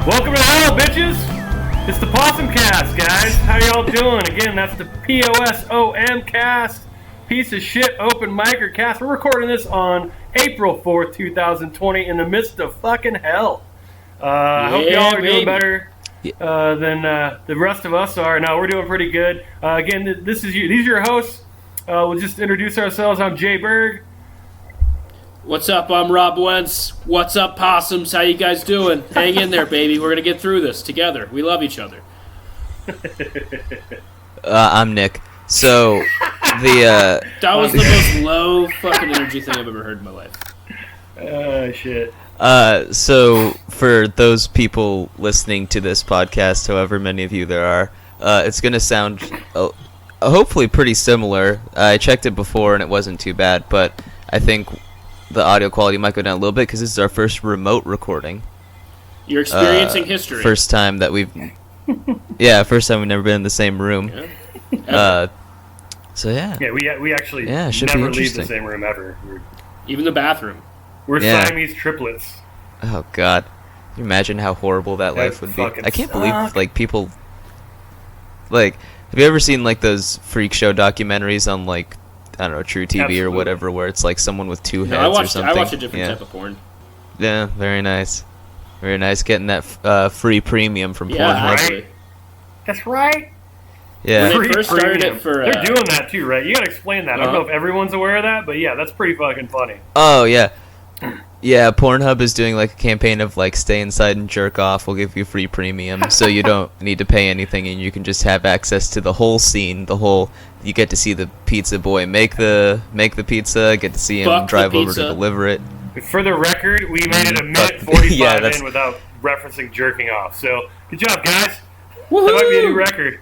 Welcome to hell, bitches! It's the Possum Cast, guys. How y'all doing? Again, that's the POSOM Cast. Piece of shit open micer cast. We're recording this on April 4th, 2020 in the midst of fucking hell. I hope y'all are doing better than the rest of us are. No, we're doing pretty good. Again, these are your hosts. We'll just introduce ourselves. I'm Jay Berg. What's up? I'm Rob Wentz. What's up, Possums? How you guys doing? Hang in there, baby. We're going to get through this together. We love each other. I'm Nick. So, that was the most low fucking energy thing I've ever heard in my life. Shit. So, for those people listening to this podcast, however many of you there are, it's going to sound hopefully pretty similar. I checked it before and it wasn't too bad, but I think the audio quality might go down a little bit because this is our first remote recording. You're experiencing history. First time that we've... first time we've never been in the same room. Yeah. So, yeah. Yeah, we actually should never leave the same room ever. Even the bathroom. We're Siamese triplets. Oh, God. Can you imagine how horrible that life would be? I can't believe, like, people... Like, have you ever seen, like, those freak show documentaries on, like, I don't know, True TV Absolutely. Or whatever, where it's like someone with two heads or something. I watch a different type of porn. Yeah, very nice. Very nice getting that free premium from Pornhub. Right. That's right. Yeah. When they first started it for... They're doing that too, right? You gotta explain that. I don't know if everyone's aware of that, but yeah, that's pretty fucking funny. Oh, yeah. Yeah, Pornhub is doing like a campaign of like stay inside and jerk off. We'll give you free premium, so you don't need to pay anything, and you can just have access to the whole scene. You get to see the pizza boy make the pizza. Get to see him drive over to deliver it. For the record, we made it a minute 45 in without referencing jerking off. So good job, guys. Woo-hoo! That might be a new record.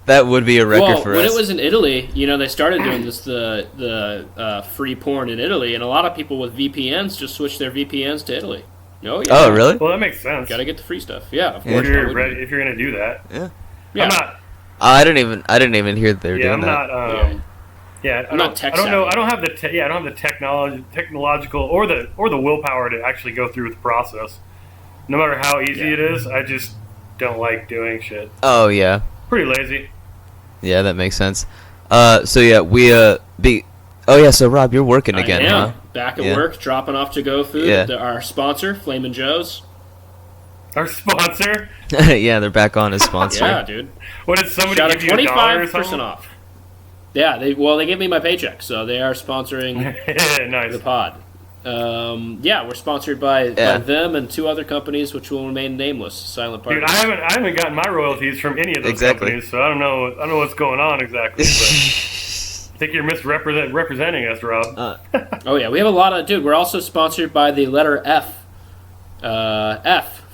That would be a record for us. When it was in Italy, they started doing the free porn in Italy, and a lot of people with VPNs just switched their VPNs to Italy. Oh, yeah. Oh, really? Well, that makes sense. Got to get the free stuff. Yeah, of course. If you're gonna do that. Yeah. I'm not. I didn't even hear that they were doing that. I'm not tech savvy. I don't have the technological or the willpower to actually go through with the process. No matter how easy it is, I just don't like doing shit. Oh yeah. Pretty lazy. Yeah, that makes sense. So Rob, you're working again, huh? Back at work, dropping off to-go food. Yeah. Our sponsor, Flamin' Joe's. Our sponsor? Yeah, they're back on as sponsor. Yeah, dude. What did somebody give you, $25% off? Yeah, they gave me my paycheck, so they are sponsoring nice. the pod. We're sponsored by them and two other companies, which will remain nameless. Silent partners. Dude, I haven't gotten my royalties from any of those companies, so I don't know what's going on exactly. But I think you're misrepresenting us, Rob. Oh yeah, we have a lot of dude. We're also sponsored by the letter F.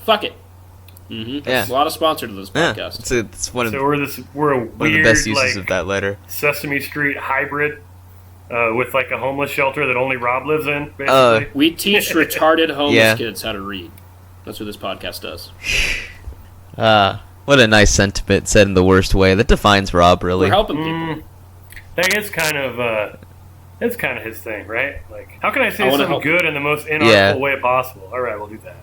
Fuck it. Mm-hmm. Yeah. A lot of sponsors to this podcast. Yeah. It's one of we're a weird, one of the best uses of that letter. Sesame Street hybrid. With like a homeless shelter that only Rob lives in, basically. We teach retarded homeless kids how to read. That's what this podcast does. What a nice sentiment said in the worst way. That defines Rob, really. We're helping people. That is kind of his thing, right? Like, how can I say something good in the most inartful way possible? All right, we'll do that.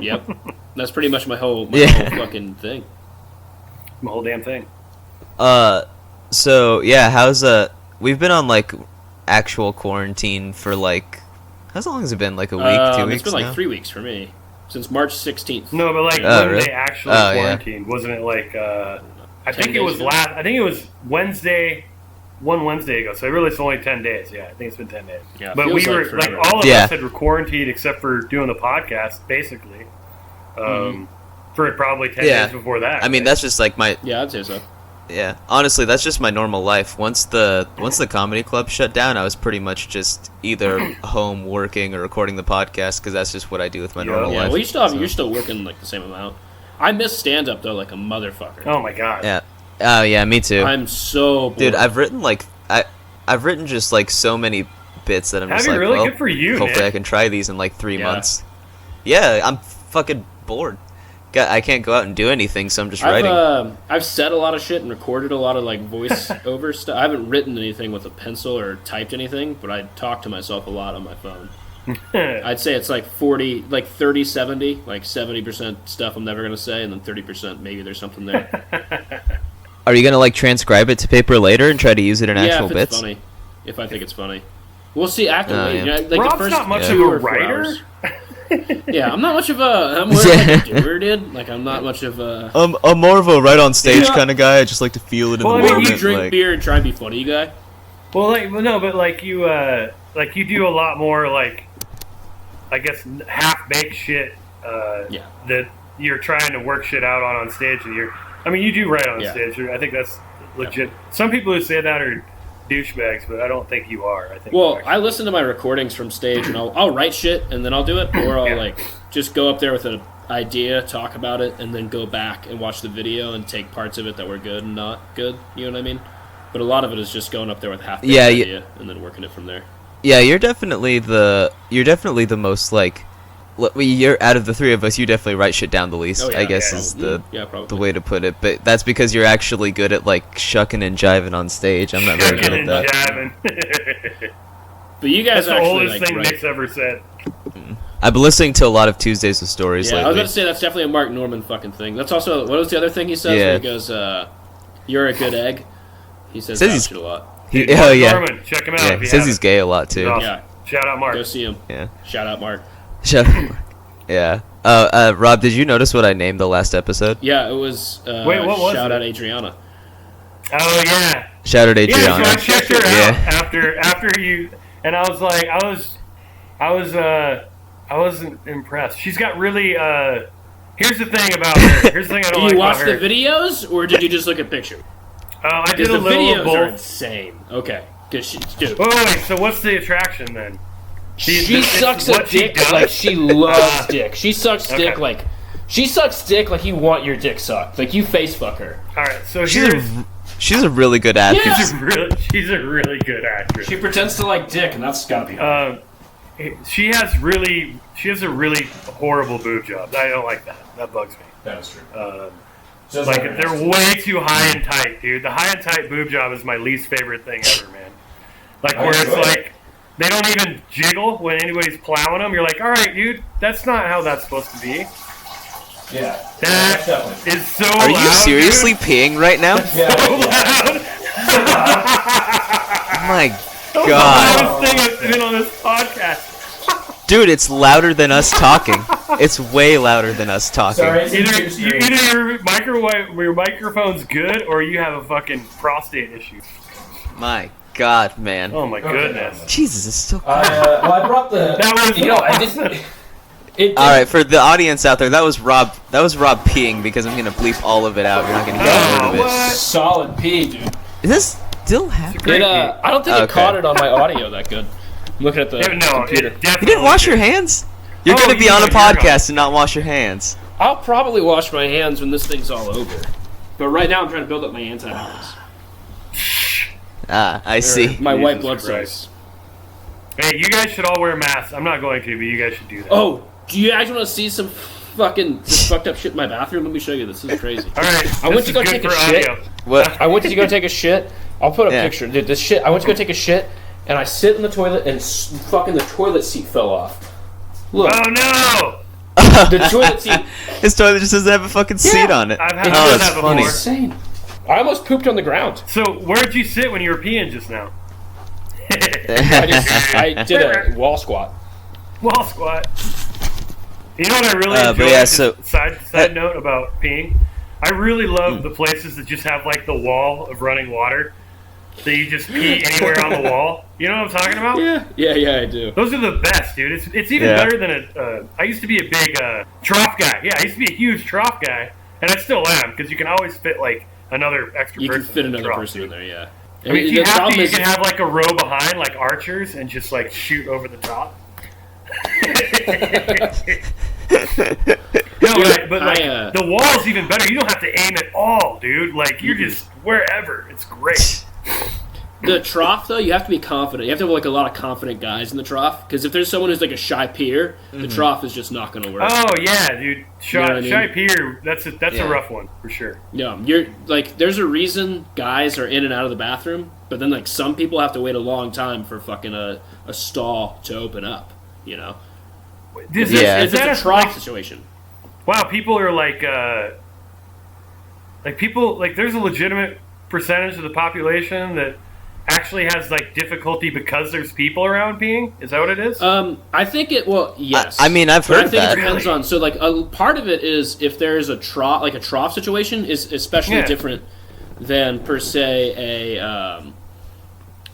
Yep. That's pretty much my whole fucking thing. My whole damn thing. So, yeah, how's we've been on, like, actual quarantine for, like... How long has it been? Like, a week, 2 weeks It's been, like, 3 weeks for me. Since March 16th. No, but, like, when they actually quarantined, wasn't it, like, I think it was Wednesday, one Wednesday ago, so really it's only 10 days. Yeah, I think it's been 10 days. Yeah, but we were, like, all of us had quarantined except for doing the podcast, basically, for probably 10 days before that. I mean, that's just, like, my... Yeah, I'd say so. Yeah, honestly, that's just my normal life. Once the comedy club shut down, I was pretty much just either home working or recording the podcast because that's just what I do with my normal life. Yeah, well, you're still working like the same amount. I miss stand up though, like a motherfucker. Oh my god. Yeah. Oh yeah, me too. I'm so bored. Dude, I've written just like so many bits that I'm just like, really? Good for you, hopefully Nick. I can try these in like 3 months. Yeah, I'm fucking bored. I can't go out and do anything, so I'm just writing. I've said a lot of shit and recorded a lot of like voice over stuff. I haven't written anything with a pencil or typed anything, but I talk to myself a lot on my phone. I'd say it's like 40, like 30, 70, like 70% stuff I'm never going to say, and then 30% maybe there's something there. Are you gonna like transcribe it to paper later and try to use it in actual if it's bits? funny. If I think it's funny. We'll see after. Yeah. You know, like Rob's the first not much 2 of a or 4 writer. hours. Yeah, I'm not much of a. I'm more like a doer, dude. Like I'm not much of a. I'm more of a right on stage kind of guy. I just like to feel it in Well, the I mean, moment. You drink like... beer and try and be funny, guy. Well, no, but like you do a lot more like, I guess half-baked shit. Yeah. That you're trying to work shit out on stage, and you do right on stage. I think that's legit. Some people who say that are douchebags, but I don't think you are. I think. Well, I listen to my recordings from stage, and I'll write shit, and then I'll do it, or I'll like just go up there with an idea, talk about it, and then go back and watch the video and take parts of it that were good and not good. You know what I mean? But a lot of it is just going up there with half the idea and then working it from there. Yeah, you're definitely the most like. You're out of the three of us. You definitely write shit down the least. I guess is the way to put it. But that's because you're actually good at like shucking and jiving on stage. I'm not very good at that. But you guys that's the actually oldest like, thing Nick's ever said. I've been listening to a lot of Tuesdays with Stories lately. I was about to say that's definitely a Mark Norman fucking thing. That's also what was the other thing he says? Where he goes, "You're a good egg." He says that shit a lot. Dude, Mark Norman, check him out. Yeah, he says he's gay a lot too. Awesome. Yeah, shout out Mark. Go see him. Yeah, shout out Mark. Yeah. Rob, did you notice what I named the last episode? Yeah, it was. Wait, what was shout it? out Adriana. Oh yeah. Shout out Adriana. Yeah, so I checked her out after you, and I was like, I wasn't impressed. She's got really. Here's the thing about her. Here's the thing I don't like about her. Did you watch the videos, or did you just look at pictures? I did a little videos of both. Are insane. Okay, good shit. Dude. Wait. So what's the attraction then? She sucks a dick like she loves dick. She sucks dick like she sucks dick like you want your dick sucked. Like you face fuck her. All right, so she's a really good actress. Yeah. She's a really good actress. She pretends to like dick, and that's gotta be hard. She has a really horrible boob job. I don't like that. That bugs me. That is true. Like they're way too high and tight, dude. The high and tight boob job is my least favorite thing ever, man. Like where it's like. They don't even jiggle when anybody's plowing them. You're like, all right, dude, that's not how that's supposed to be. Yeah. That is so loud. Are you seriously peeing right now? So loud. My God. The loudest thing I've been on this podcast. Dude, it's louder than us talking. It's way louder than us talking. Sorry, Either your microphone's good or you have a fucking prostate issue. My God, man. Oh my goodness. Jesus, it's still. I brought the. That was. I did. All right, for the audience out there, that was Rob. That was Rob peeing because I'm gonna bleep all of it out. You're not gonna get rid of it. What? Solid pee, dude. Is this still happening? I don't think it caught it on my audio that good. I'm looking at the computer. You didn't wash your hands? You're gonna be on a podcast and not wash your hands. I'll probably wash my hands when this thing's all over. But right now I'm trying to build up my antibodies. I see. My white blood cells. Hey, you guys should all wear masks. I'm not going to, but you guys should do that. Oh, do you guys want to see some fucking fucked up shit in my bathroom? Let me show you. This is crazy. All right. I went to go take a shit. What? I went to go take a shit. I'll put a picture. Dude, this shit. I went to go take a shit, and I sit in the toilet, and fucking the toilet seat fell off. Look. Oh no! The toilet seat. His toilet just doesn't have a fucking seat on it. I've had that that's before. funny. Insane. I almost pooped on the ground. So where'd you sit when you were peeing just now? I did a wall squat. Wall squat. You know what I really enjoy? Side note about peeing. I really love the places that just have like the wall of running water. That you just pee anywhere on the wall. You know what I'm talking about? Yeah, I do. Those are the best, dude. It's even better than I used to be a big trough guy. Yeah, I used to be a huge trough guy, and I still am because you can always fit like another extra person. You can fit another trough, person dude. in there, yeah. I mean, if you have to, you can have like a row behind, like archers, and just like shoot over the top. No, but like the wall's even better. You don't have to aim at all, dude. Like you're just wherever. It's great. The trough, though, you have to be confident. You have to have like a lot of confident guys in the trough. Because if there's someone who's like a shy peer, the trough is just not going to work. Oh yeah, dude. Shy peer. That's a rough one for sure. Yeah, you're like, there's a reason guys are in and out of the bathroom, but then like some people have to wait a long time for fucking a stall to open up. you know. Yeah. It's a trough situation. Wow, people are like people like there's a legitimate percentage of the population that actually has like difficulty because there's people around peeing. Is that what it is? I think it. Well, yes. I mean, I've heard I think that. it depends on. So, like, a part of it is if there's a trough situation is especially different than per se a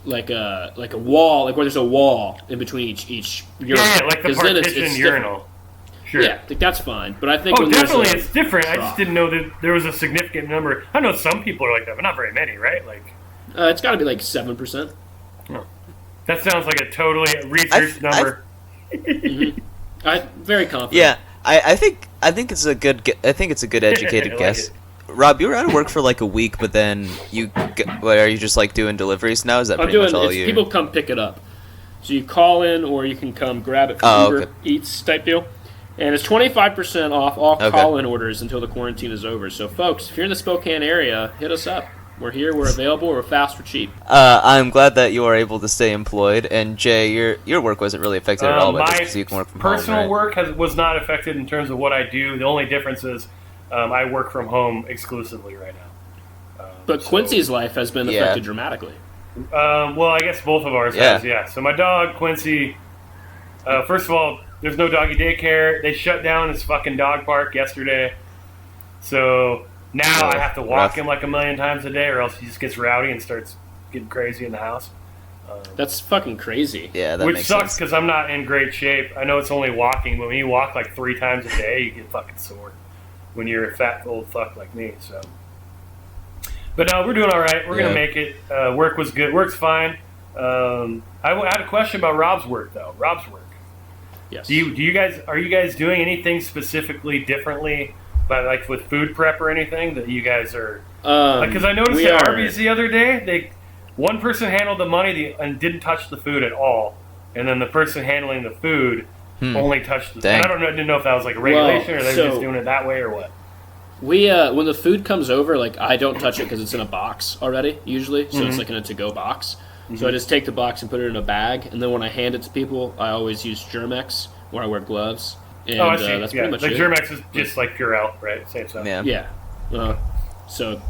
like a wall, like where there's a wall in between each urinal. Yeah, like the partition urinal. Sure. Yeah, like, that's fine. But I think when definitely it's different. Trough. I just didn't know that there was a significant number. I know some people are like that, but not very many, right? Like, it's got to be like 7%. Oh. That sounds like a totally researched number. I'm very confident. Yeah, I think it's a good educated like guess. it. Rob, you were out of work for like a week, but then are you just like doing deliveries now? Is that pretty much all you? People come pick it up, so you call in or you can come grab it from Uber Eats type deal. And it's 25% off all call-in orders until the quarantine is over. So, folks, if you're in the Spokane area, hit us up. We're here. We're available. We're fast. We're cheap. I'm glad that you are able to stay employed. And Jay, your work wasn't really affected at all by this because you can work from home. My personal right? work was not affected in terms of what I do. The only difference is I work from home exclusively right now. But Quincy's life has been affected dramatically. Well, I guess both of ours has, yeah. So my dog, Quincy, first of all, there's no doggy daycare. They shut down his fucking dog park yesterday. So now I have to walk him like a million times a day or else he just gets rowdy and starts getting crazy in the house. That's fucking crazy. Yeah, that which makes sucks sense. because I'm not in great shape. I know it's only walking, but when you walk like 3 times a day, you get fucking sore when you're a fat old fuck like me. So, but no, we're doing all right. We're gonna make it. Work was good. Work's fine. I had a question about Rob's work though. Rob's work. Yes. Are you guys doing anything specifically differently, by like with food prep or anything that you guys are? Because I noticed at Arby's the other day, one person handled the money and didn't touch the food at all, and then the person handling the food only touched the. And I didn't know if that was like a regulation or they were just doing it that way or what. We when the food comes over, like I don't touch it because it's in a box already usually, so it's like in a to-go box. So I just take the box and put it in a bag, and then when I hand it to people, I always use Germex, where I wear gloves. And, I see. That's pretty much like it. Germex is just like Purell, right? Same stuff. Yeah. So.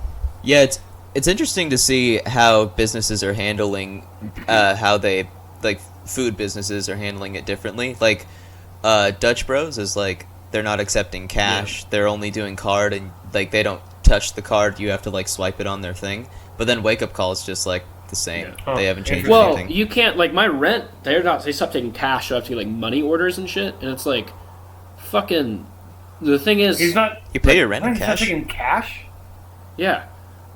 Yeah, it's interesting to see how businesses are handling, how they like food businesses are handling it differently. Like Dutch Bros is like they're not accepting cash; they're only doing card, and like they don't touch the card. You have to like swipe it on their thing. But then Wake Up Call is just like the same. They haven't changed anything. Well, you can't like my rent. They stopped taking cash. So I have to get like money orders and shit. And it's like, fucking. The thing is, he's not. You pay your rent in He's not cash. taking cash. Yeah,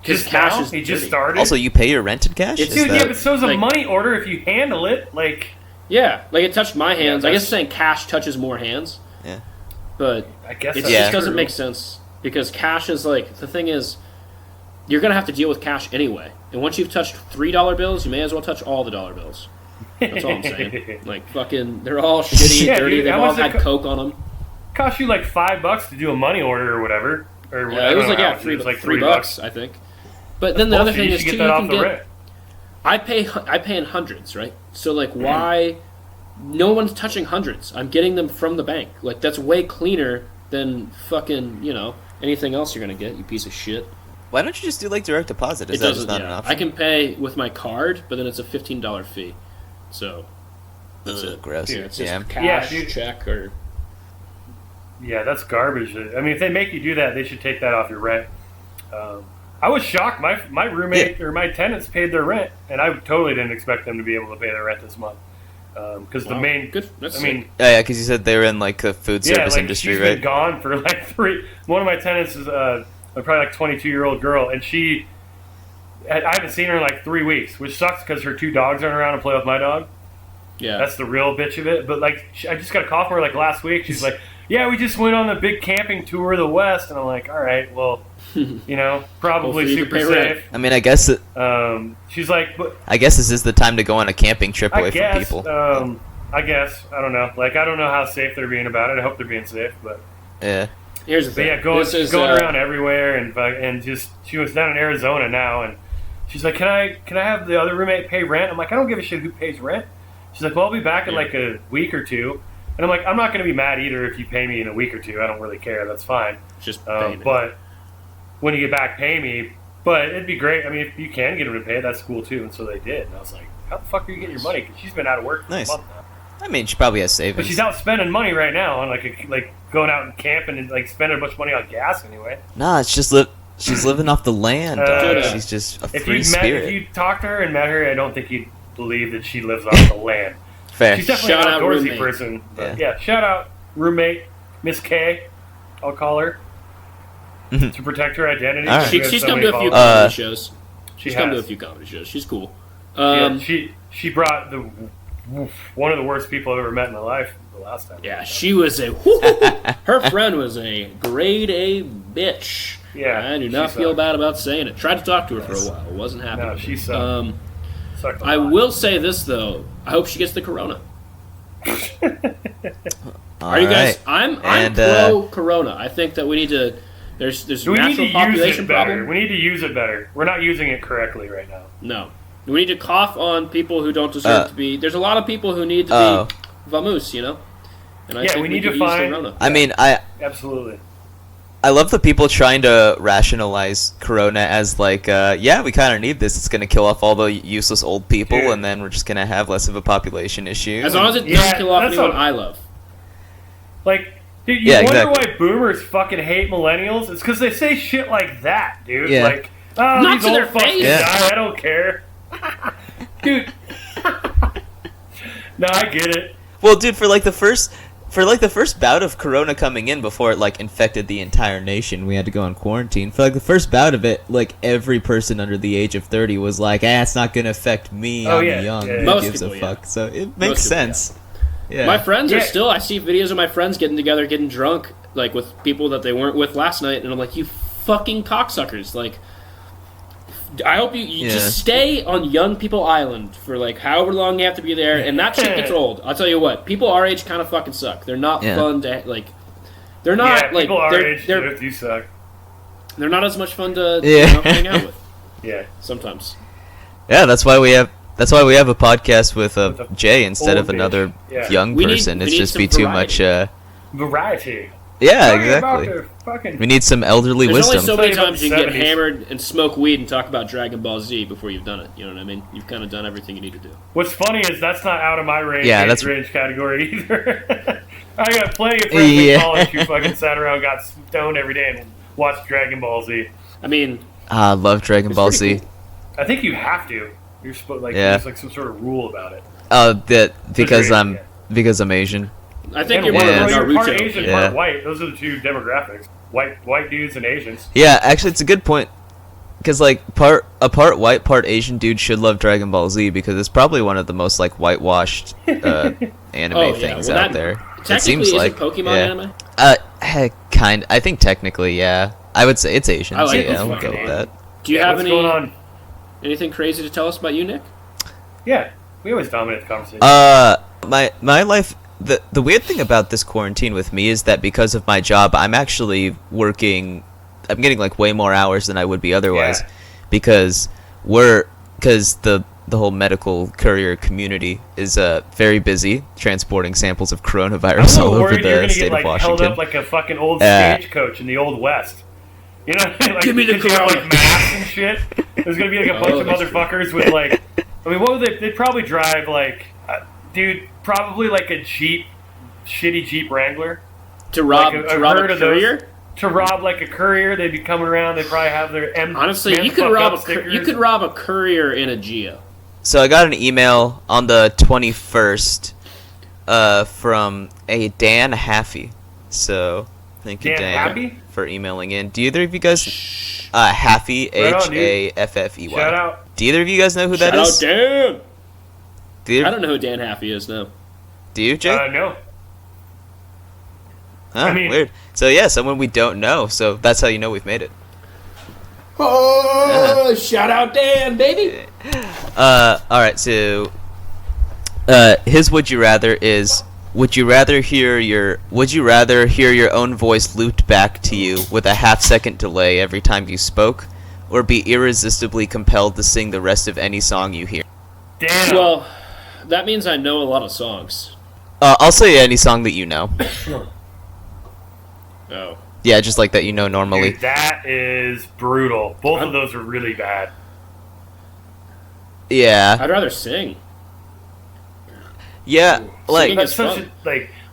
Just cash now? is He just dirty. started. Also, you pay your rent in cash. It's- Dude, Is that- but so's a like- money order if you handle it. Like, Yeah, like it touched my hands. I that's- guess saying cash touches more hands. Yeah. But I guess it that's just doesn't true. make sense because cash is like the thing is, you're gonna have to deal with cash anyway. And once you've touched $3 bills, you may as well touch all the dollar bills. That's all I'm saying. Like fucking, they're all shitty, Yeah, dirty. dude, They've how all much had it coke on them. Cost you like $5 to do a money order or whatever. Or Yeah, it was like it was like $3, I think. But then the other thing you is should too, get that you off can the get. rent. I pay in hundreds, right? So like, why? No one's touching hundreds. I'm getting them from the bank. Like that's way cleaner than fucking anything else you're gonna get. You piece of shit. Why don't you just do like direct deposit? Is It that doesn't. just not an Yeah. option? I can pay with my card, but then it's a $15 fee. So that's it. Gross. Yeah, it's just cash, Yeah, dude. check, or Yeah, that's garbage. I mean, if they make you do that, they should take that off your rent. I was shocked. My roommate or my tenants paid their rent, and I totally didn't expect them to be able to pay their rent this month. Because the main, good. That's I mean, Yeah, because you said they were in like the food service like industry, she's right? been gone for like 3. One of my tenants is probably like 22-year-old girl, and I haven't seen her in like 3 weeks, which sucks because her 2 dogs aren't around to play with my dog. yeah. That's the real bitch of it. But like, I just got a call from her like last week. She's like, "Yeah, we just went on the big camping tour of the West," and I'm like, "All right, well, probably Hopefully you super can pay rent. safe." I mean, I guess She's like, "But I guess this is the time to go on a camping trip away I guess, from people. I guess I don't know. Like, I don't know how safe they're being about it. I hope they're being safe, but Yeah. Here's the but thing. yeah, going This is, around everywhere and just she was down in Arizona now, and she's like, "Can I have the other roommate pay rent?" I'm like, "I don't give a shit who pays rent. She's like, well, I'll be back in like a week or two. And I'm like, I'm not going to be mad either if you pay me in a week or two. I don't really care. That's fine. Just pay me. But when you get back, pay me. But it'd be great. I mean, if you can get them to pay, that's cool too. And so they did. And I was like, how the fuck are you getting your money? Because she's been out of work for a month now. I mean, she probably has savings. But she's out spending money right now on like going out and camping and like spending a bunch of money on gas anyway. Nah, it's just she's living off the land. She's just a free spirit. If you talked to her and met her, I don't think you'd believe that she lives off the land. Fair. She's definitely an outdoorsy person. But yeah, shout out roommate Miss K. I'll call her to protect her identity. Right. She's come to a few comedy shows. She's come to a few comedy shows. She's cool. She brought one of the worst people I've ever met in my life the last time. Yeah, she was her friend was a grade A bitch. Yeah, I do not feel bad about saying it. Tried to talk to her for a while. Wasn't happy. No, she sucked. I will say this though. I hope she gets the corona. Are you guys? I'm pro corona. I think that we need to. There's natural population problem. We need to use it better. We're not using it correctly right now. No, we need to cough on people who don't deserve to be. There's a lot of people who need to be vamoose, you know. And I think we need to find. Corona. I mean, absolutely. I love the people trying to rationalize corona as like, we kind of need this. It's going to kill off all the useless old people, and then we're just going to have less of a population issue. As long as it doesn't kill off anyone I love. Like, dude, you wonder why boomers fucking hate millennials? It's because they say shit like that, dude. Yeah. Like, oh, these old fucks face. die, I don't care. Dude. No, I get it. Well, dude, for the first bout of corona coming in before it like infected the entire nation, we had to go on quarantine. For like the first bout of it, like every person under the age of 30 was like, it's not gonna affect me. I'm young. Who gives a fuck? So it makes sense. Yeah. My friends are still. I see videos of my friends getting together, getting drunk, like with people that they weren't with last night, and I'm like, you fucking cocksuckers! Like, I hope you just stay on Young People Island for like however long you have to be there, and that shit gets old. I'll tell you what, people our age kind of fucking suck. They're not fun to like. They're not like people our age do suck. They're not as much fun to hang out with. Yeah, sometimes. Yeah, that's why we have a podcast with Jay instead of another young person. It's just be too much variety. Yeah, exactly. We need some elderly wisdom. There's only so many times you can get hammered and smoke weed and talk about Dragon Ball Z before you've done it. You know what I mean? You've kind of done everything you need to do. What's funny is that's not out of my range category either. I got plenty of friends in college who fucking sat around, got stoned every day, and watched Dragon Ball Z. I mean, I love Dragon Ball Z. Cool. I think you have to. You're supposed there's like some sort of rule about it. Because I'm Asian. I think you're part Asian, part white. Those are the two demographics: white dudes and Asians. Yeah, actually, it's a good point. Because like part white, part Asian dude should love Dragon Ball Z because it's probably one of the most like whitewashed anime things out there. It seems like Pokemon anime. I think technically, yeah. I would say it's Asian. I like I'll go with that. Do you have anything crazy to tell us about you, Nick? Yeah, we always dominate the conversation. My life. The weird thing about this quarantine with me is that because of my job, I'm actually working. I'm getting like way more hours than I would be otherwise, because the whole medical courier community is very busy transporting samples of coronavirus all over the state of Washington. Held up like a fucking old stagecoach in the old West. You know, like, give me the corona, like masks and shit. There's gonna be like a bunch of motherfuckers with like. I mean, what would they? They'd probably drive like, dude. Probably like a shitty Jeep Wrangler. To rob a courier? To rob like a courier, they'd be coming around. They'd probably have their Honestly, you could rob a courier in a Geo. So I got an email on the 21st from a Dan Haffey. So thank you, Dan, for emailing in. Do either of you guys Haffey, Haffey? Shout out. Do either of you guys know who that is? Shout out, Dan. I don't know who Dan Haffey is, no. Do you, Jay? No. Weird. So yeah, someone we don't know. So that's how you know we've made it. Oh, shout out Dan, baby. All right. So, his would you rather is: would you rather hear your own voice looped back to you with a half-second delay every time you spoke, or be irresistibly compelled to sing the rest of any song you hear? Damn. Well, That means I know a lot of songs. I'll say any song that you know. Oh. Yeah, just like that you know normally. Dude, that is brutal. Both of those are really bad. Yeah. I'd rather sing. Yeah, like... Singing is fun.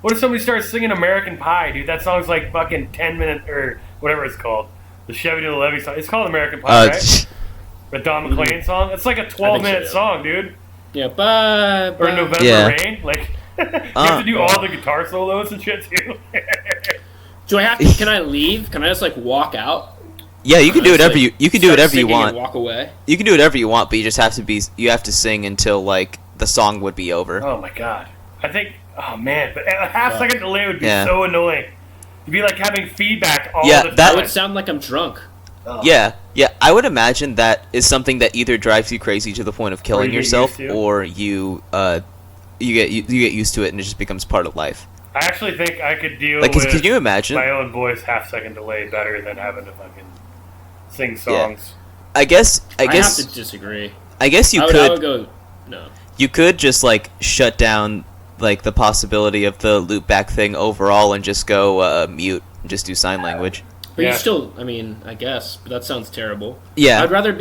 What if somebody starts singing American Pie, dude? That song's like fucking 10 minutes, or whatever it's called. The Chevy de la Levy song. It's called American Pie, right? The Don McLean song. It's like a 12-minute song, dude. Yeah, bye. Or November Rain. Like, you have to do all the guitar solos and shit, too. Do I have to? Can I leave? Can I just like walk out? Yeah, you can do whatever you can do whatever you want. And walk away. You can do whatever you want, but you just have to sing until like the song would be over. Oh my god. I think, oh man, but a half-second delay would be so annoying. It'd be like having feedback all the time. That would sound like I'm drunk. Oh. Yeah, I would imagine that is something that either drives you crazy to the point of killing yourself, or you get used to it and it just becomes part of life. I actually think I could deal with can you imagine? My own voice half-second delay better than having to fucking sing songs. Yeah. I guess I have to disagree. I guess I would go no. You could just like shut down like the possibility of the loop back thing overall and just go mute and just do sign language. But you still, I mean, I guess, but that sounds terrible. Yeah. I'd rather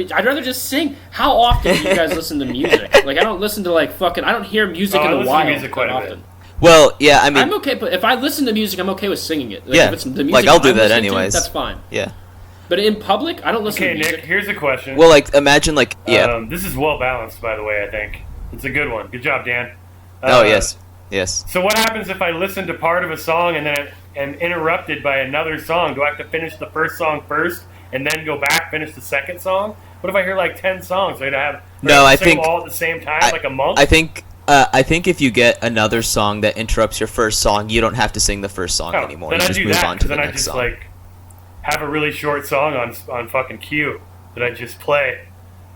just sing. How often do you guys listen to music? Like, I don't listen to I don't hear music in the wild quite often. Well, yeah, I mean, I'm okay, but if I listen to music, I'm okay with singing it. Like, yeah, if it's the music like I'll do that anyways. That's fine. Yeah. But in public, I don't listen to music. Nick, here's a question. Well, like, imagine, like, this is well balanced, by the way, I think. It's a good one. Good job, Dan. Oh, yes. So what happens if I listen to part of a song and then am interrupted by another song? Do I have to finish the first song first and then go back, finish the second song? What if I hear, like, 10 songs? Do I have sing them all at the same time, like a monk? I think if you get another song that interrupts your first song, you don't have to sing the first song anymore. Then you I just do move that, on to the then next I just, song. like, have a really short song on fucking cue that I just play.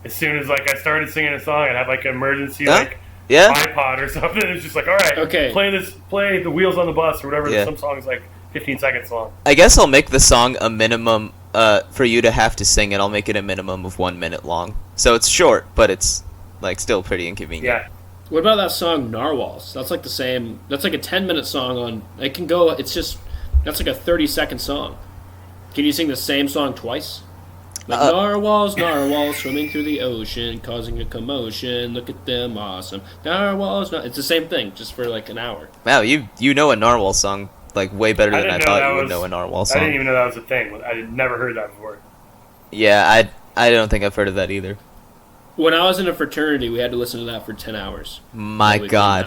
As soon as, like, I started singing a song, I'd have, like, an emergency, iPod or something. It's just like, all right, play The Wheels on the Bus or whatever. Yeah. Some song is, like, 15 seconds long. I guess I'll make the song a minimum, for you to have to sing it, I'll make it a minimum of 1 minute long. So it's short, but it's, like, still pretty inconvenient. Yeah. What about that song Narwhals? That's like the same. That's like a 10-minute song on. It can go. It's just. That's like a 30-second song. Can you sing the same song twice? Like narwhals, swimming through the ocean, causing a commotion. Look at them, awesome. Narwhals, it's the same thing, just for like an hour. Wow, you know a narwhal song like way better than I thought you would know a narwhal song. I didn't even know that was a thing. I had never heard that before. Yeah, I don't think I've heard of that either. When I was in a fraternity, we had to listen to that for 10 hours. My God.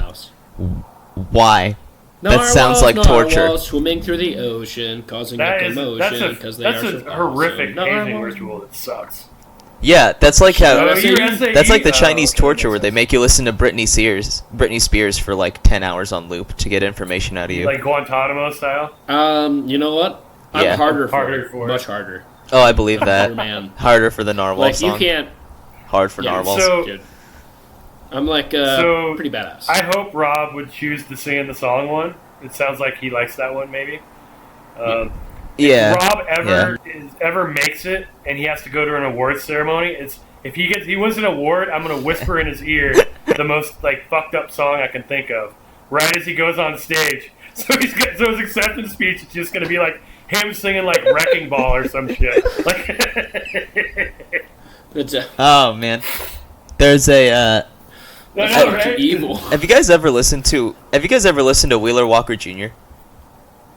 Why? That sounds like torture. Swimming through the ocean, causing a commotion because they are so That's a horrific hazing ritual that sucks. Yeah, that's like how that's like the Chinese torture where they make you listen to Britney Spears for like 10 hours on loop to get information out of you. Like Guantanamo style? You know what? I'm harder for it. Much harder. Oh, I believe that. Oh, man. Harder for the narwhal song. Like, you can't... Hard for narwhals. Dude. I'm like, pretty badass. I hope Rob would choose to sing in the song one. It sounds like he likes that one, maybe. If Rob ever makes it and he has to go to an awards ceremony, if he wins an award, I'm going to whisper in his ear the most, like, fucked up song I can think of. Right as he goes on stage. So his acceptance speech is just going to be like him singing like Wrecking Ball or some shit. Oh man, there's a. Right? Evil. Have you guys ever listened to Wheeler Walker Jr.?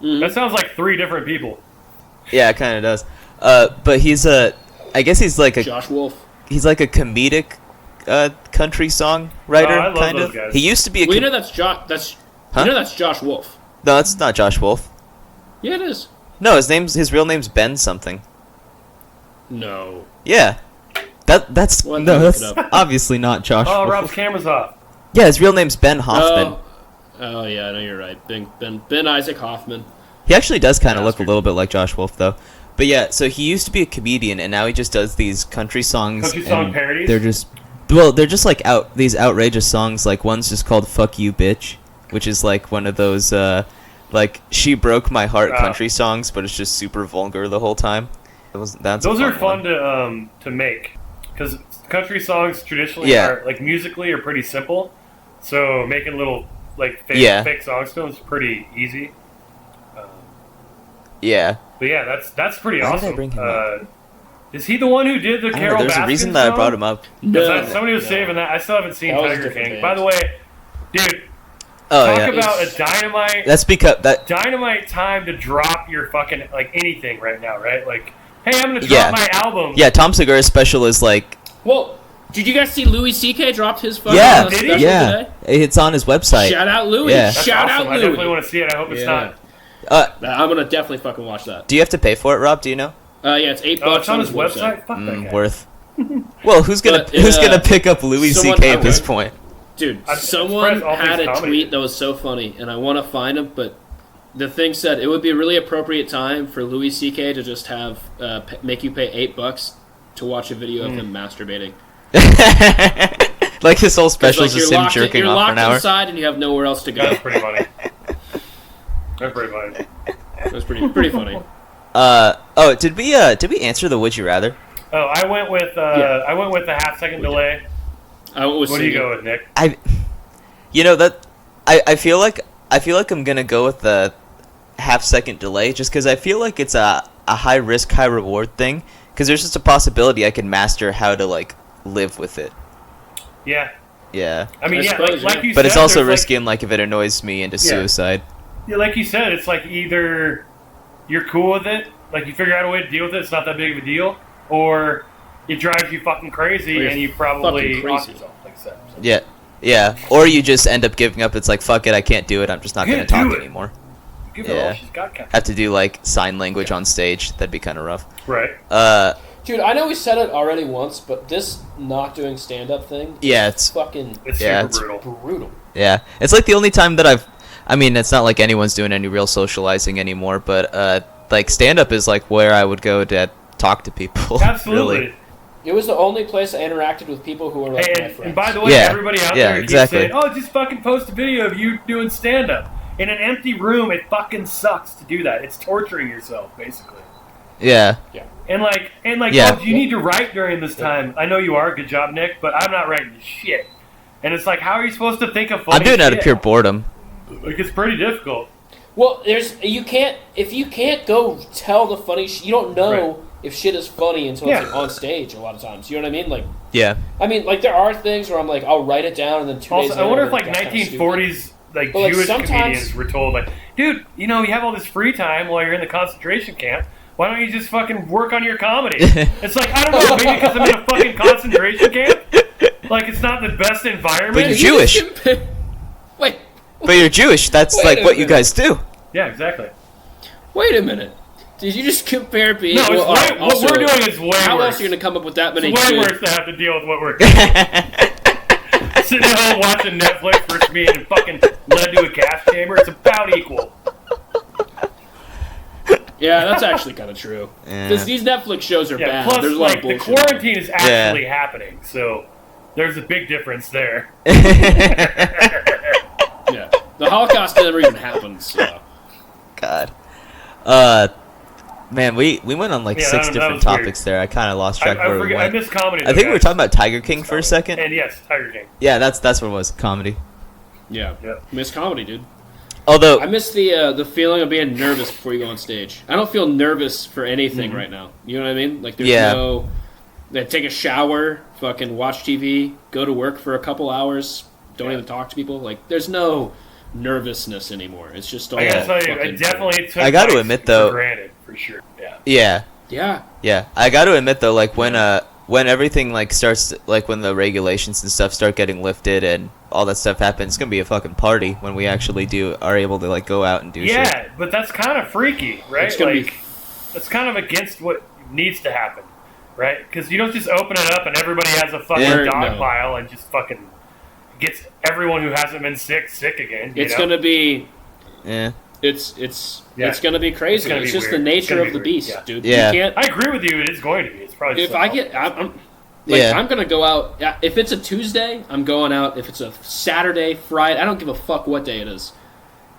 That sounds like 3 different people. Yeah, it kind of does. But I guess he's like a Josh Wolf. He's like a comedic country song writer, I love kind those of. guys. He used to be a. You know that's Josh. You know that's Josh Wolf. No, that's not Josh Wolf. Yeah, it is. No, his real name's Ben something. No. Yeah. That's obviously not Josh Oh, Wolf. Rob's camera's off. Yeah, his real name's Ben Hoffman. Oh yeah, I know you're right. Ben Isaac Hoffman. He actually does kind of look a little bit like Josh Wolf, though. But yeah, so he used to be a comedian, and now he just does these country songs. Country song parodies? They're just like these outrageous songs. Like one's just called "Fuck You, Bitch," which is like one of those like "She Broke My Heart" country songs, but it's just super vulgar the whole time. Those are fun to make, because country songs traditionally are like musically are pretty simple, So making little like fake songs to him is pretty easy. Yeah. But yeah, that's pretty Why did awesome. I bring him up? Is he the one who did the I don't know, Carol there's a Baskin reason that I song? brought him up. No, Somebody was saving that. I still haven't seen That was a Tiger different King. band. By the way, dude, Oh talk yeah. about a dynamite. That's because that. Dynamite time to drop your fucking like anything right now, right? Like, hey, I'm gonna drop Yeah. my album. Yeah, Tom Segura's special is like. Well, did you guys see Louis C.K. dropped his fucking Yeah, Did he? special yeah. today? It's on his website. Shout out Louis. Yeah. That's Shout awesome. out I definitely Louis. want to see it. I hope it's Yeah. not. I'm gonna definitely fucking watch that. Do you have to pay for it, Rob? Do you know? Yeah, it's $8 Oh, it's on his website. website. Fuck that guy. Worth. Well, who's gonna But, who's gonna pick up Louis someone- C.K. at I this would. point? Dude, I'm someone surprised all had things a comedy. tweet that was so funny, and I want to find him, but the thing said it would be a really appropriate time for Louis C.K. to just have make you pay $8 to watch a video of him masturbating. Like his whole special is Like, just him jerking you're off for locked an hour. inside and you have nowhere else to go. That's pretty funny. That's pretty funny. That's pretty funny. Oh, did we answer the Would You Rather? Oh, I went with the half-second delay. Was What do you singing. go with, Nick? I feel like I'm gonna go with the half-second delay just because I feel like it's a high risk, high reward thing. Because there's just a possibility I can master how to like live with it. Yeah. Yeah. I mean, I yeah, suppose, like yeah. you said, But it's also there's, risky, and like if it annoys me into suicide. Yeah, like you said, it's like either you're cool with it, like you figure out a way to deal with it, it's not that big of a deal, or it drives you fucking crazy Or you're and you probably fucking off crazy. yourself, like I said. So. Yeah. Yeah. Or you just end up giving up. It's like fuck it, I can't do it. I'm just not gonna Can't do talk it. anymore. Give her all Yeah. she's got, kind Have to do like sign language on stage. That'd be kind of rough. Right. Dude, I know we said it already once, but this not doing stand-up thing Yeah, it's fucking It's Yeah, super it's- brutal. brutal. yeah. It's like the only time that I mean, it's not like anyone's doing any real socializing anymore, but like stand up is like where I would go to talk to people. Absolutely. Really. It was the only place I interacted with people who were like Hey, my friends. and by the way, Yeah. everybody out Yeah, there exactly. keeps saying, "Oh, just fucking post a video of you doing stand-up." In an empty room, it fucking sucks to do that. It's torturing yourself, basically. Yeah. And like, Yeah. oh, do you need to write during this time? I know you are. Good job, Nick. But I'm not writing shit. And it's like, how are you supposed to think of funny I'm doing it out of shit? pure boredom. Like, it's pretty difficult. Well, if you can't go tell the funny shit, you don't know if shit is funny until it's Yeah. like, on stage a lot of times. You know what I mean? Like, Yeah. I mean, like there are things where I'm like, I'll write it down and then 2 days Also, later. I wonder if I'm like "That's kinda 1940s like But, like, Jewish sometimes- comedians were told like, dude, you know, you have all this free time while you're in the concentration camp. Why don't you just fucking work on your comedy? It's like, I don't know, maybe because I'm in a fucking concentration camp. Like, it's not the best environment. But you're stupid." Jewish. You just compare- Wait, But you're Jewish. That's Wait like a what you minute. guys do. Yeah, exactly. wait a minute. Did you just compare being? No, it's well, way, what also, we're doing is way How worse. else are you gonna come up with that many? It's way good- worse to have to deal with what we're doing. Sitting at home watching Netflix versus being fucking led to a gas chamber. It's about equal. Yeah, that's actually kind of true. Yeah. These Netflix shows are Yeah, bad. plus, There's a lot like, of the bullshit. quarantine is actually happening, so there's a big difference there. Yeah, the Holocaust never even happened. So. God. Man, we went on like Yeah, 6 that different was weird. topics there. I kind of lost track of where we I went. miss comedy. I think we were talking about Tiger King for a second. And yes, Tiger King. Yeah, that's what it was. Comedy. Yeah. Yep. Miss comedy, dude. Although I miss the feeling of being nervous before you go on stage. I don't feel nervous for anything Mm-hmm. right now. You know what I mean? Like there's Yeah. no take a shower, fucking watch TV, go to work for a couple hours, don't even talk to people. Like there's no nervousness anymore. It's just all I gotta tell you, I fucking- definitely took I gotta life admit, though- for granted, for sure. Yeah. yeah, Yeah. yeah. I got to admit though, like when everything like starts, like when the regulations and stuff start getting lifted and all that stuff happens, it's gonna be a fucking party when we actually are able to like go out and do shit. Yeah, but that's kind of freaky, right? It's gonna Like, that's kind of against what needs to happen, right? Because you don't just open it up and everybody has a fucking Yeah, dog no. pile and just fucking gets everyone who hasn't been sick again. You It's know? gonna be Yeah. it's Yeah. gonna be crazy. It's gonna It's be just weird. the It's nature gonna of be the weird, beast, yeah. dude. Yeah. You can't I agree with you. It is going to be. It's probably if so I get I'm like, Yeah. I'm gonna go out. Yeah, if it's a Tuesday, I'm going out. If it's a Saturday, Friday, I don't give a fuck what day it is.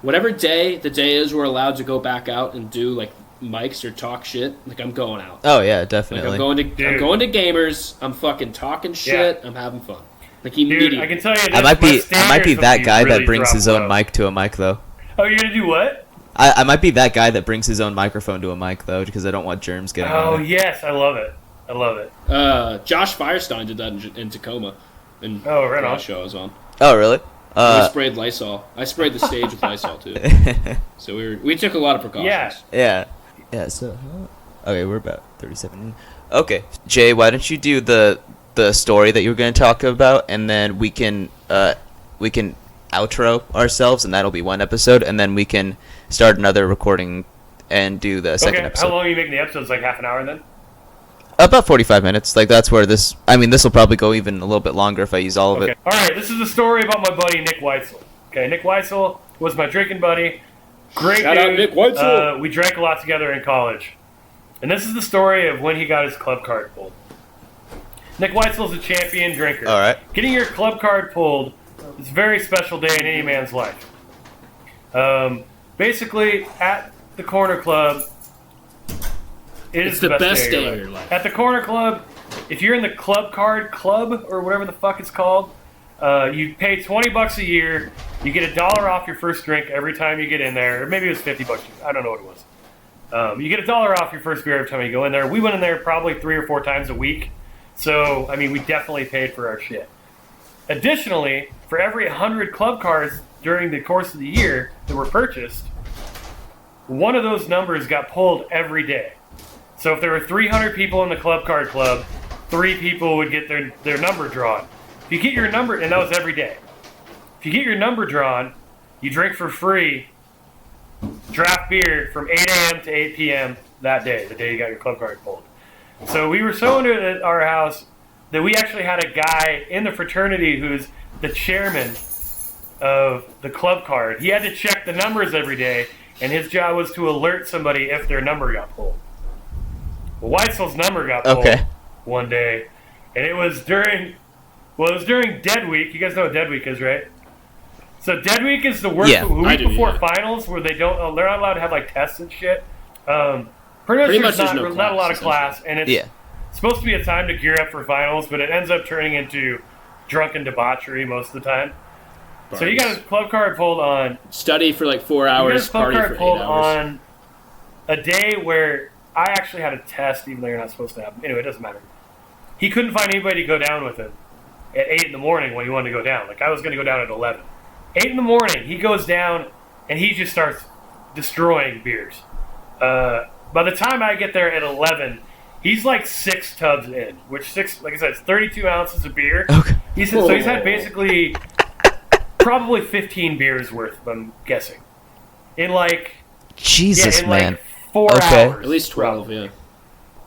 Whatever day the day is, we're allowed to go back out and do like mics or talk shit. Like I'm going out. Oh yeah, Like definitely. I'm going to Dude. gamers. I'm fucking talking shit. I'm having fun. Like Dude, immediately. I can tell you this, I might be standards that would guy really that brings drop his own low. mic to a mic though. Oh, you're gonna do what? I might be that guy that brings his own microphone to a mic though, because I don't want germs getting Oh on it. yes, I love it. I love it. Josh Firestein did that in Tacoma. And Oh, right on. show I was on. Oh really? We sprayed Lysol. I sprayed the stage with Lysol too. So we took a lot of precautions. Yeah. Yeah. So okay, we're about 37. Okay, Jay, why don't you do the story that you were going to talk about, and then we can outro ourselves, and that'll be one episode, and then we can start another recording and do the second Okay. episode. How long are you making the episodes? Like half an hour then? About 45 minutes. Like that's where this. I mean, this will probably go even a little bit longer if I use all of Okay. it. All right. This is a story about my buddy Nick Weitzel. Okay, Nick Weitzel was my drinking buddy. Great Shout dude. out Nick Weitzel. We drank a lot together in college. And this is the story of when he got his club card pulled. Nick Weitzel's a champion drinker. All right. Getting your club card pulled is a very special day in any man's life. Basically, at the corner club, It's the best day of your life. At the corner club, if you're in the club card club or whatever the fuck it's called, you pay $20 a year. You get $1 off your first drink every time you get in there. Or maybe it was $50. I don't know what it was. You get $1 off your first beer every time you go in there. We went in there probably 3 or 4 times a week. So, I mean, we definitely paid for our shit. Additionally, for every 100 club cards during the course of the year that were purchased, one of those numbers got pulled every day. So if there were 300 people in the club card club, 3 people would get their number drawn. If you get your number, and that was every day. If you get your number drawn, you drink for free draft beer from 8 a.m. to 8 p.m. that day, the day you got your club card pulled. So we were so into it at our house that we actually had a guy in the fraternity who's the chairman of the club card. He had to check the numbers every day, and his job was to alert somebody if their number got pulled. Well, Weitzel's number got pulled one day, and it was during Dead Week. You guys know what Dead Week is, right? So Dead Week is the week before finals, where they're not allowed to have like tests and shit. Pretty much there's not a lot of class, and it's supposed to be a time to gear up for finals, but it ends up turning into drunken debauchery most of the time. So you got his club card pulled on study for like 4 hours. You got his club party card for 8 pulled hours. on a day where I actually had a test, even though you're not supposed to have. Anyway, it doesn't matter. He couldn't find anybody to go down with him at 8 in the morning when he wanted to go down. Like I was going to go down at 11. 8 in the morning, he goes down and he just starts destroying beers. By the time I get there at 11, he's like 6 tubs in, which like I said, it's 32 ounces of beer. Okay. He's had basically probably 15 beers worth, I'm guessing. In like Jesus, man. Like 4 hours. At least 12, yeah.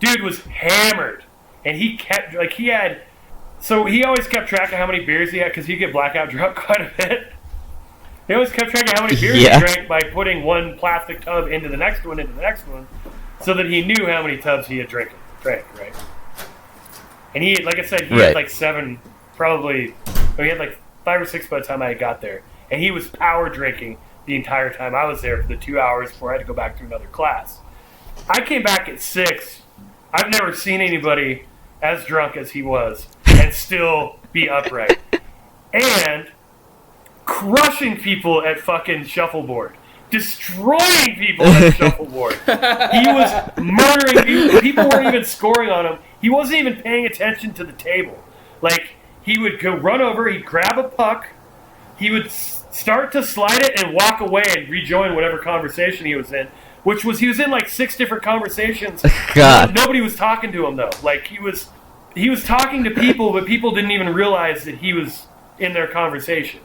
Dude was hammered. And he kept, like, he always kept track of how many beers he had, because he'd get blackout drunk quite a bit. He always kept track of how many beers he drank by putting one plastic tub into the next one, so that he knew how many tubs he had drank, right? And he, like I said, he had like 7, probably, he had like 5 or 6 by the time I got there. And he was power drinking the entire time I was there for the 2 hours before I had to go back to another class. I came back at 6. I've never seen anybody as drunk as he was and still be upright. And crushing people at fucking shuffleboard. Destroying people at shuffleboard. He was murdering people. People weren't even scoring on him. He wasn't even paying attention to the table. Like, he would go run over, he'd grab a puck, he would start to slide it and walk away and rejoin whatever conversation he was in. He was in like 6 different conversations. God. Nobody was talking to him though. Like he was talking to people, but people didn't even realize that he was in their conversation.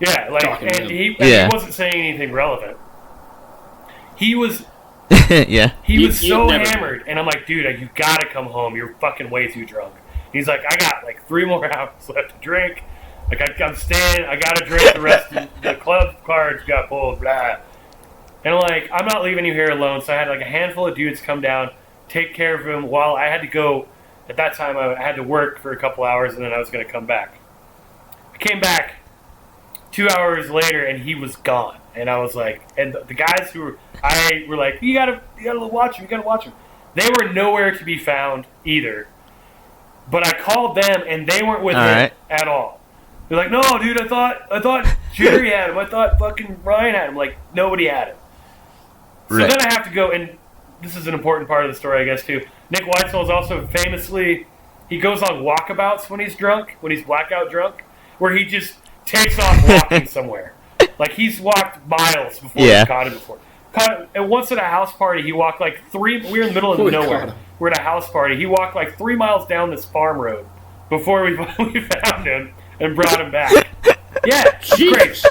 Yeah, like, and he wasn't saying anything relevant. He was He was so hammered, and I'm like, dude, you gotta come home. You're fucking way too drunk. He's like, I got like 3 more hours left to drink. Like I'm staying. I gotta drink the rest of the club cards got pulled. Blah. And like, I'm not leaving you here alone. So I had like a handful of dudes come down, take care of him while I had to go. At that time, I had to work for a couple hours, and then I was going to come back. I came back 2 hours later, and he was gone. And I was like, and the guys who were like, you gotta watch him. You gotta watch him. They were nowhere to be found either. But I called them, and they weren't with All him right. at all. They're like, no, dude, I thought Jerry had him. I thought fucking Ryan had him. Like, nobody had him. So Right. then I have to go, and this is an important part of the story, I guess, too. Nick Weitzel is also famously, he goes on walkabouts when he's drunk, when he's blackout drunk, where he just takes off walking somewhere. Like, he's walked miles before we caught him before. And once at a house party, he walked like 3, we were in the middle of nowhere. We're at a house party. He walked like 3 miles down this farm road before we found him and brought him back. Yeah, great.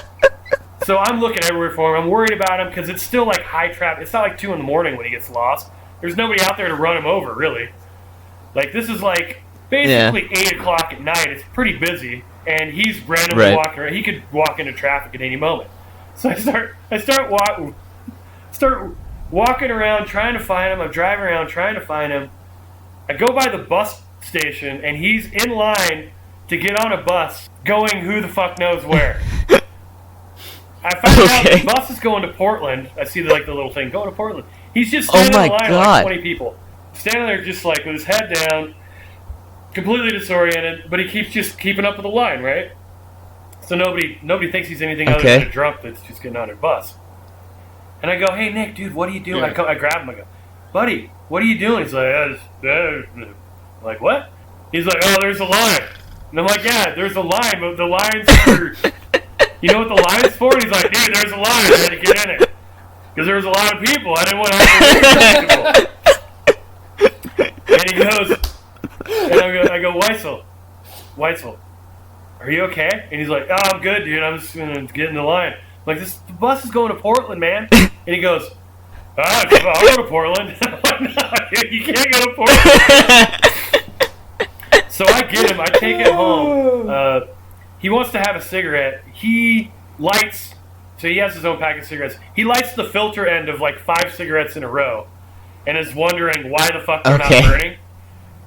So I'm looking everywhere for him. I'm worried about him because it's still like high traffic. It's not like 2 in the morning when he gets lost. There's nobody out there to run him over, really. Like, this is like basically 8 o'clock at night. It's pretty busy, and he's randomly walking around. He could walk into traffic at any moment. So I start walking around trying to find him. I'm driving around trying to find him. I go by the bus station, and he's in line to get on a bus going who the fuck knows where. I found out the bus is going to Portland. I see the little thing, going to Portland. He's just standing in line with like 20 people. Standing there just like with his head down, completely disoriented, but he keeps just keeping up with the line, right? So nobody thinks he's anything other than a drunk that's just getting on a bus. And I go, hey, Nick, dude, what are you doing? Yeah. I grab him. I go, buddy, what are you doing? He's like, I'm like, what? He's like, oh, there's a line. And I'm like, yeah, there's a line, but the line's for... You know what the line's for? And he's like, dude, there's a line. I had to get in it. Because there was a lot of people. I didn't want to have to wait for people. And he goes, and I go, Weitzel, are you okay? And he's like, oh, I'm good, dude. I'm just going to get in the line. I'm like, the bus is going to Portland, man. And he goes, I'll go to Portland. I'm like, no, you can't go to Portland. So I get him. I take him home. He wants to have a cigarette. He lights, so he has his own pack of cigarettes. He lights the filter end of like 5 cigarettes in a row and is wondering why the fuck they're not burning.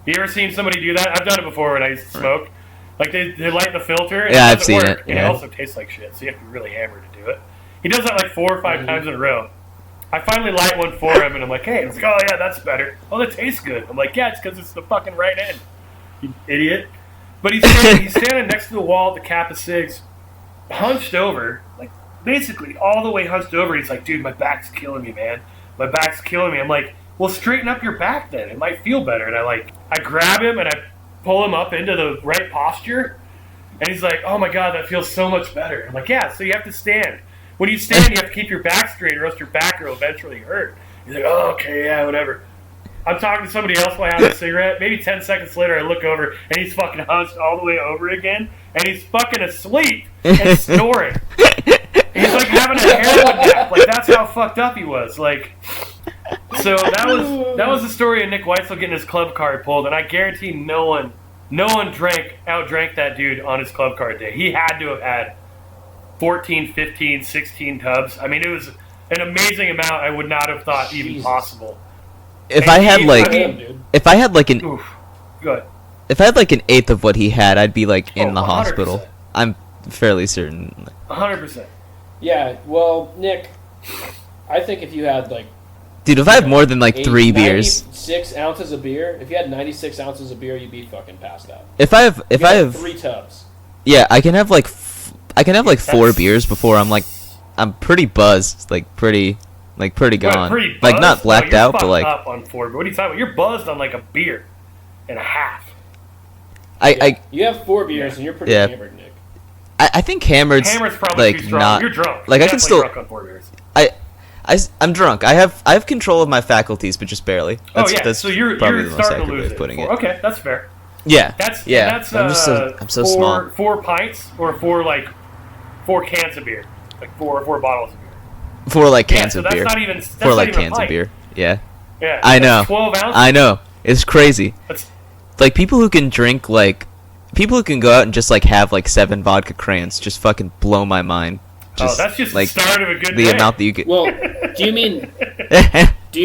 You ever seen somebody do that? I've done it before when I used to smoke. Like they light the filter and it doesn't I've seen work. it. And it also tastes like shit, so you have to be really hammered to do it. He does that like 4 or 5 times in a row. I finally light one for him and I'm like, hey, oh yeah, that's better. Oh, that tastes good. I'm like, yeah, it's because it's the fucking right end. You idiot. But he's standing next to the wall at the Kappa Sigs, hunched over, like basically all the way hunched over. He's like, dude, my back's killing me, man. My back's killing me. I'm like, well, straighten up your back then. It might feel better. And I grab him and I pull him up into the right posture. And he's like, oh my God, that feels so much better. I'm like, yeah, so you have to stand. When you stand, you have to keep your back straight or else your back will eventually hurt. He's like, oh, okay, yeah, whatever. I'm talking to somebody else while I have a cigarette. Maybe 10 seconds later, I look over, and he's fucking hunched all the way over again, and he's fucking asleep and snoring. He's like having a heroin nap. Like, that's how fucked up he was. Like, so that was the story of Nick Weitzel getting his club card pulled, and I guarantee no one outdrank that dude on his club card day. He had to have had 14, 15, 16 tubs. I mean, it was an amazing amount I would not have thought even possible. If I had like an eighth of what he had, I'd be like in the 100%. hospital. I'm fairly certain. 100%. Yeah, well, Nick, I think if you had like, dude, if I have more than like 3 beers, 96 ounces of beer. If you had 96 ounces of beer, you'd be fucking passed out. If I have 3 tubs. Yeah, I can have like 4 beers before I'm pretty buzzed, like pretty gone. Pretty buzzed? Like not blacked out, but like up on 4. What are you talking about? You're buzzed on like a beer and a half. You have 4 beers and you're pretty hammered, Nick. I think hammered's probably like too strong. not. You're drunk. Like You're I can still. drunk on 4 beers. I'm drunk. I have control of my faculties, but just barely. That's so you're probably the most starting to accurate way lose of putting it. it. Okay, that's fair. Yeah. That's I'm so small. 4 pints or 4 cans of beer, like 4 bottles of beer. 4 like cans of that's beer. Not even, that's 4 not like even cans a pint. of beer. Yeah. Yeah. I know. 12 ounces. I know. It's crazy. That's, like people who can drink people who can go out and just like have like 7 vodka crayons just fucking blow my mind. That's just like, the start of a good the day. amount that you get. Well, do you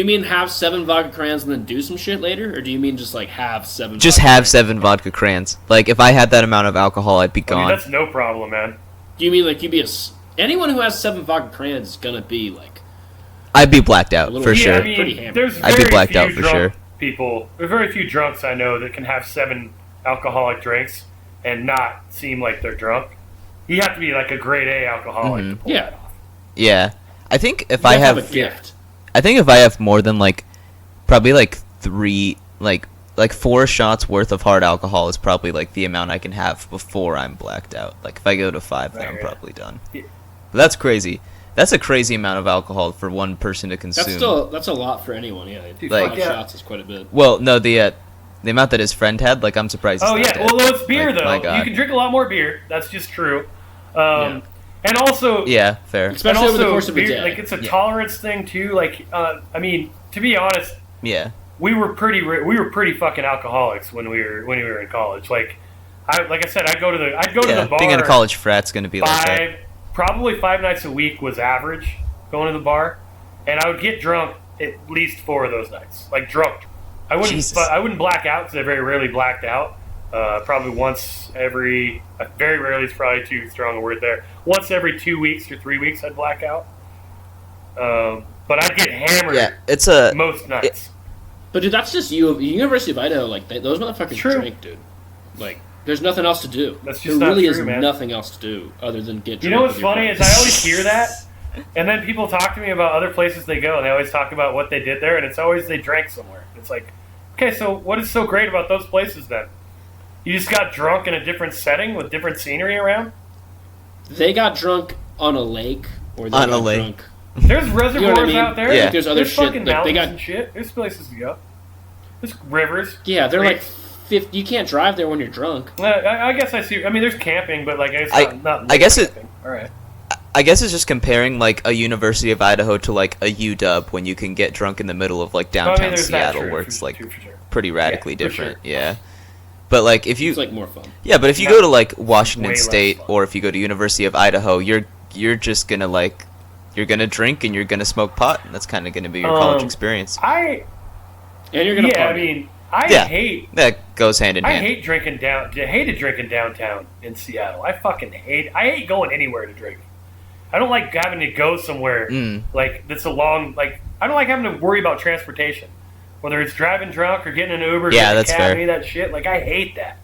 mean have 7 vodka crayons and then do some shit later, or do you mean just like have 7? Just have 7 vodka crayons. Like if I had that amount of alcohol, I'd be gone. I mean, that's no problem, man. Do you mean like you'd be anyone who has 7 vodka crayons is gonna be like? I'd be blacked out for sure. I mean, there's I'd be blacked out for sure. There's very few drunks I know that can have 7 alcoholic drinks and not seem like they're drunk. You have to be like a grade A alcoholic to pull that off. Yeah. I think if You I have have a gift. I think if I have more than like probably like 3 like 4 shots worth of hard alcohol is probably like the amount I can have before I'm blacked out. Like if I go to 5, then I'm probably done. Yeah. But that's crazy. That's a crazy amount of alcohol for one person to consume. That's a lot for anyone. Yeah, Dude, Like- 5 shots is quite a bit. Well, no, the amount that his friend had, like I'm surprised. Oh he's not yeah, dead. well it's beer Like, my though. God. You can drink a lot more beer. That's just true. And also, Yeah, fair. Especially and over the also course of a beer, day. like it's a tolerance thing too. Like, I mean, to be honest, Yeah. we were pretty fucking alcoholics when we were in college. Like I said, I'd go to the bar. Being in a college frat's gonna be like that. Probably 5 nights a week was average going to the bar, and I would get drunk at least 4 of those nights. Like drunk. I wouldn't. Jesus. But I wouldn't black out because I very rarely blacked out. Probably once every. Very rarely is probably too strong a word there. Once every 2 weeks or 3 weeks, I'd black out. But I'd get hammered. Yeah, it's a most nights. But dude, that's just University of Idaho. Like those motherfuckers True. drink, dude. Like there's nothing else to do. That's just there not really true, is man. nothing else to do other than get drunk. You know what's with your funny is friends. I always hear that, and then people talk to me about other places they go, and they always talk about what they did there, and it's always they drank somewhere. It's like, okay, so what is so great about those places then? You just got drunk in a different setting with different scenery around? They got drunk on a lake, or they On a got lake. drunk. There's reservoirs You know what I mean? out there. Yeah. There's other There's shit. fucking Like, mountains they got and shit. There's places to go. There's rivers. yeah, they're Great. like 50, you can't drive there when you're drunk. I guess I see. I mean, there's camping, but like it's not I guess it- camping. All right. I guess it's just comparing like a University of Idaho to like a UW when you can get drunk in the middle of like downtown there's that Seattle true, where for- it's like true, for sure. pretty radically Yeah, for different. sure. Yeah. But like if you It's like more fun. yeah, but if you No. go to like Washington Way less State fun. or if you go to University of Idaho, you're just gonna like you're gonna drink and you're gonna smoke pot, and that's kind of gonna be your college experience. I And you're gonna I party. mean, I Yeah. hate. That goes hand in I hand. hated drinking downtown in Seattle. I hate going anywhere to drink. I don't like having to go somewhere like that's a long like. I don't like having to worry about transportation, whether it's driving drunk or getting an Uber. Yeah, getting a that's cab, fair. any of that shit. Like I hate that.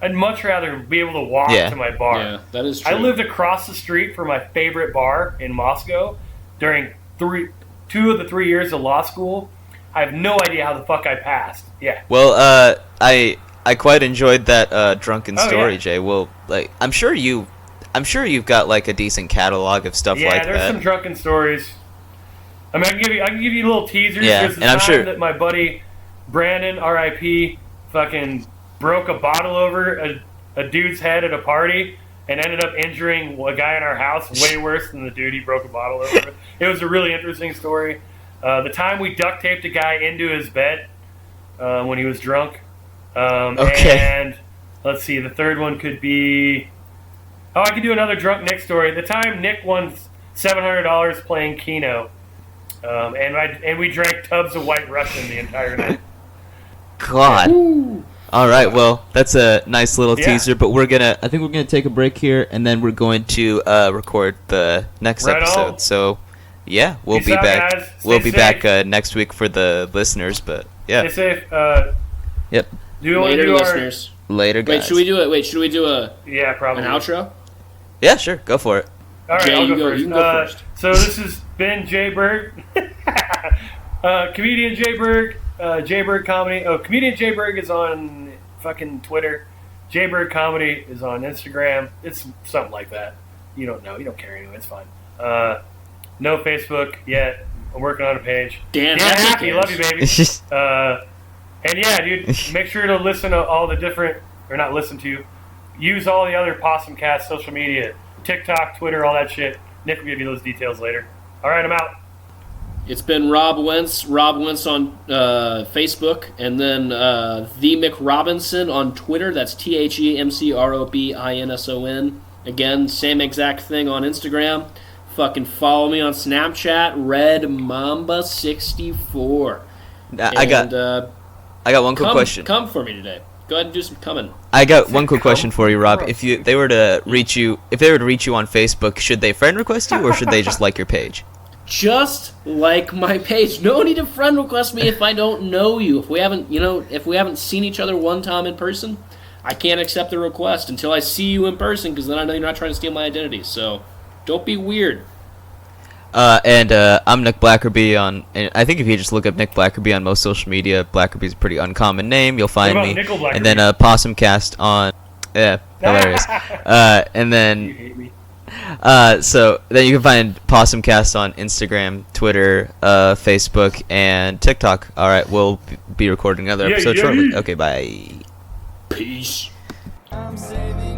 I'd much rather be able to walk Yeah. to my bar. Yeah, that is true. I lived across the street from my favorite bar in Moscow during 2 of the 3 years of law school. I have no idea how the fuck I passed. Yeah. Well, I quite enjoyed that drunken Oh, story, yeah. Jay. Well, like I'm sure you've got like a decent catalog of stuff Yeah, like there's that. some drunken stories. I mean, I can give you little teasers. Yeah, There's the and I'm time sure- that my buddy Brandon, R.I.P., fucking broke a bottle over a dude's head at a party and ended up injuring a guy in our house way worse than the dude he broke a bottle over. It was a really interesting story. The time we duct taped a guy into his bed when he was drunk. Okay. And let's see, the third one could be... Oh, I could do another drunk Nick story. The time Nick won $700 playing Keno, and we drank tubs of White Russian the entire night. God. All right, well, that's a nice little Yeah. teaser, but I think we're gonna take a break here, and then we're going to record the next Right episode. on. So, yeah, we'll Peace be out, back. guys. We'll Stay be back safe. next week for the listeners, but yeah, Stay safe. yep. Do you want to Later, do listeners. Later, guys. Wait, should we do it? Wait, should we do our... Yeah, probably. an outro? Yeah, sure, go for it. All right, Jay, I'll you go go- first. you can go first. So this has been Jay Berg. Comedian Jay Berg. Jay Berg Comedy. Oh, Comedian Jay Berg is on fucking Twitter. Jay Berg Comedy is on Instagram. It's something like that. You don't know. You don't care anyway. It's fine. No Facebook yet. I'm working on a page. Dan Yeah, Happy happy. Love cares. you, baby. And yeah, dude, make sure to listen to all the different, or not listen to, use all the other Possum Cast social media, TikTok, Twitter, all that shit. Nick will give you those details later. All right, I'm out. It's been Rob Wentz on Facebook, and then The Mick Robinson on Twitter. That's TheMcRobinson. Again, same exact thing on Instagram. Fucking follow me on Snapchat, Red Mamba 64. I got one quick question. Come for me today. Go ahead and do some coming. I got one quick question for you, Rob. If they were to reach you on Facebook, should they friend request you or should they just like your page? Just like my page. No need to friend request me if I don't know you. If we haven't seen each other one time in person, I can't accept the request until I see you in person, because then I know you're not trying to steal my identity. So don't be weird. I'm Nick Blackerby and I think if you just look up Nick Blackerby on most social media, Blackerby's a pretty uncommon name. You'll find me. And then Possumcast on, yeah, hilarious. And then You hate me. so then you can find Possumcast on Instagram, Twitter, Facebook, and TikTok. All right, we'll be recording another episode shortly. Okay, bye. Peace. I'm saving